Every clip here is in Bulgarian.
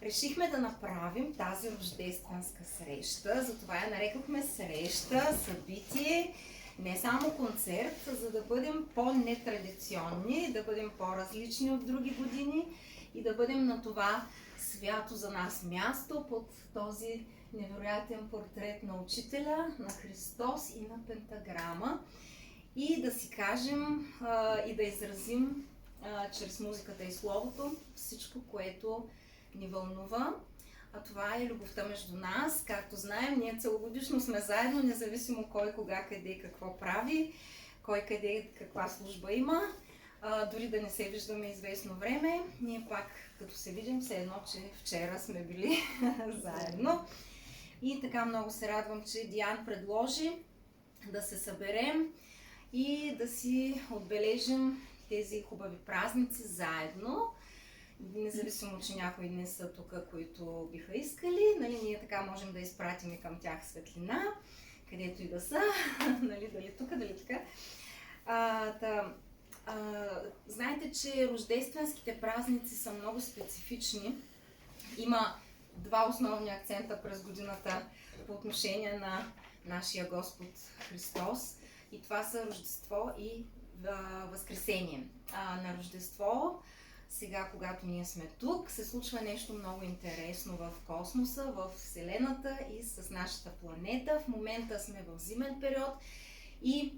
решихме да направим тази рождественска среща, затова я нарекохме среща, събитие, не само концерт, за да бъдем по-нетрадиционни, да бъдем по-различни от други години и да бъдем на това свято за нас място под този невероятен портрет на Учителя, на Христос и на пентаграма. И да си кажем и да изразим чрез музиката и словото всичко, което ни вълнува. А това е любовта между нас. Както знаем, ние целогодишно сме заедно, независимо кой, кога, къде и какво прави, кой къде каква служба има. Дори да не се виждаме известно време, ние пак като се видим, все едно, че вчера сме били заедно. И така много се радвам, че Диан предложи да се съберем и да си отбележим тези хубави празници заедно. Независимо, че някои не са тук, които биха искали, нали, ние така можем да изпратим и към тях светлина, където и да са, нали, дали тук, дали така. Знаете, че рождественските празници са много специфични. Има два основни акцента през годината по отношение на нашия Господ Христос. И това са Рождество и Възкресение. На Рождество, сега когато ние сме тук, се случва нещо много интересно в космоса, в Вселената и с нашата планета. В момента сме в зимен период и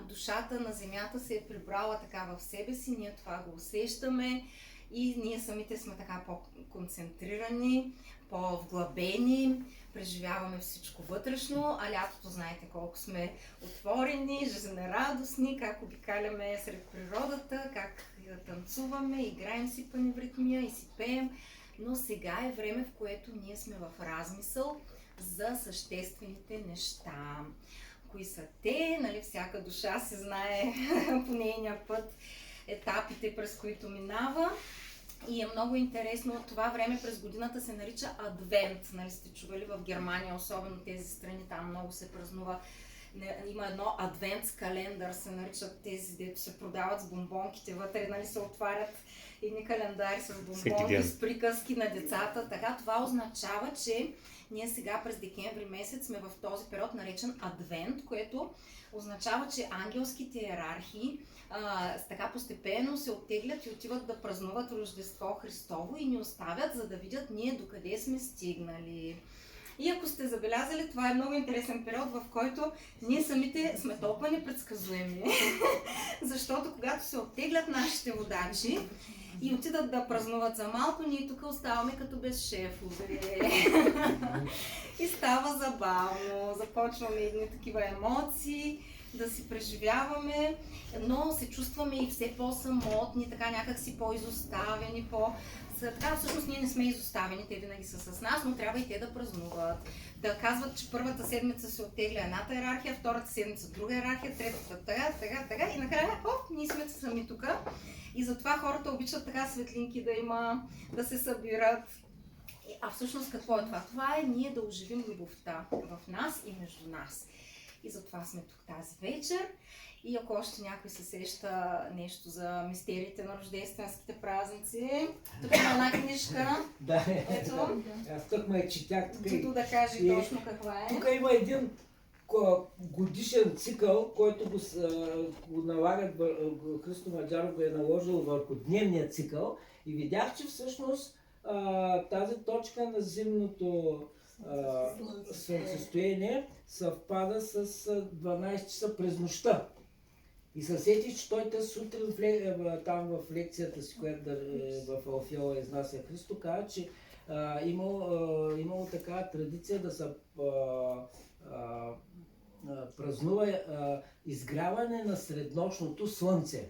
душата на Земята се е прибрала така в себе си, ние това го усещаме и ние самите сме така по-концентрирани, по-вглъбени, преживяваме всичко вътрешно, а лятото знаете колко сме отворени, жизнерадостни, как обикаляме сред природата, как танцуваме, играем си паневритмия и си пеем, но сега е време, в което ние сме в размисъл за съществените неща. Кои са те, нали, всяка душа се знае по нейния път, етапите, през които минава. И е много интересно, това време през годината се нарича Адвент. Нали сте чували в Германия, особено тези страни, там много се празнува. Има едно Адвентс календар, се наричат тези, дето се продават с бомбонките вътре, нали се отварят едни календари с бомбонки, с приказки на децата. Така, това означава, че ние сега през декември месец сме в този период наречен Адвент, което означава, че ангелските иерархии така постепенно се оттеглят и отиват да празнуват Рождество Христово и ни оставят, за да видят ние докъде сме стигнали. И ако сте забелязали, това е много интересен период, в който ние самите сме толкова непредсказуеми, защото когато се оттеглят нашите водачи и отидат да празнуват за малко, ние тук оставаме като без шефове. И става забавно, започваме едни такива емоции, да си преживяваме, но се чувстваме и все по-самотни, така някак си по-изоставени, така всъщност ние не сме изоставени, те винаги са с нас, но трябва и те да празнуват. Да казват, че първата седмица се оттегля едната иерархия, втората седмица друга иерархия, третата така и накрая, ние сме сами тук. И затова хората обичат така светлинки да има, да се събират. А всъщност какво е това? Това е ние да оживим любовта в нас и между нас. И затова сме тук тази вечер. И ако още някой се сеща нещо за мистериите на рождественските празници, тук има една книжка. Да, ето. Аз тук ме четях. Тук да каже точно каква е. Тук има един годишен цикъл, който го налагат, Христо Маджаров го е наложил върху дневния цикъл и видях, че всъщност тази точка на зимното състояние съвпада с 12 часа през нощта. И се сетих, че той тази сутрин там в лекцията си, която в Алфиола изнася Христо, каза, че имало така традиция да се празнува изгряване на среднощното слънце.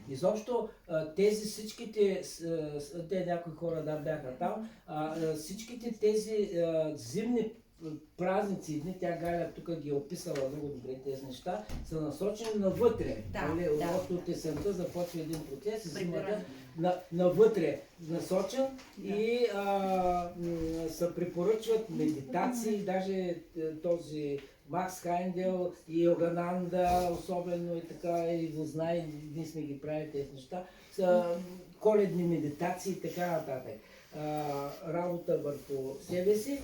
Изобщо тези всичките, те някои хора бяха там, всичките тези зимни празници, дни, тя Галя тук ги е описала много добре тези неща, са насочени навътре. От есента започва един процес и зимата навътре насочен и се препоръчват медитации, даже този Макс Хайндел и Йогананда, особено и така, и го знае, ние сме ги правили тези неща, коледни медитации и така нататък. Работа върху себе си.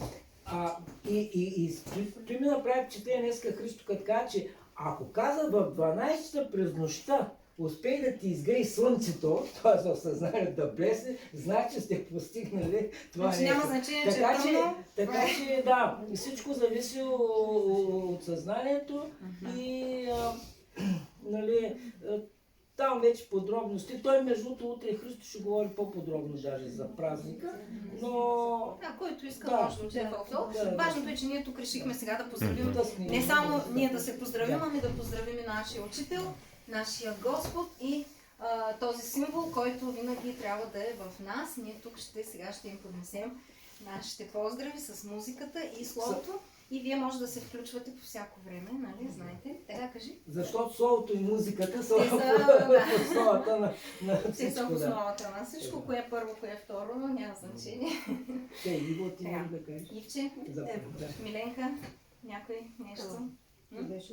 Той ми направи впечатление днеска Христо, като каза, че ако каза в 12-та през нощта успей да ти изгрее слънцето, т.е. в съзнанието да блесне, значи сте постигнали това Значи нещо. няма значение, че е Така че, трудно. така че да, всичко зависи от съзнанието и нали, там вече подробности. Той между другото утре Христо ще говори по-подробно даже за празника, но Който иска Да, може да отиде в да. Важното е, че ние тук решихме сега да поздравим да сме- не само ние да се поздравим, Да. ами да поздравим и нашия учител, нашия Господ и този символ, който винаги трябва да е в нас. Ние тук сега ще им поднесем нашите поздрави с музиката и словото. И вие може да се включвате по всяко време, нали? Знаете? Така кажи. защото словото и музиката са Те са, в основата на Те са в всичко. Да. основата на всичко. Кое е първо, кое е второ, но няма значение. Иво, ти може да кажеш. Ивче, Да. Миленка, някой нещо? Беше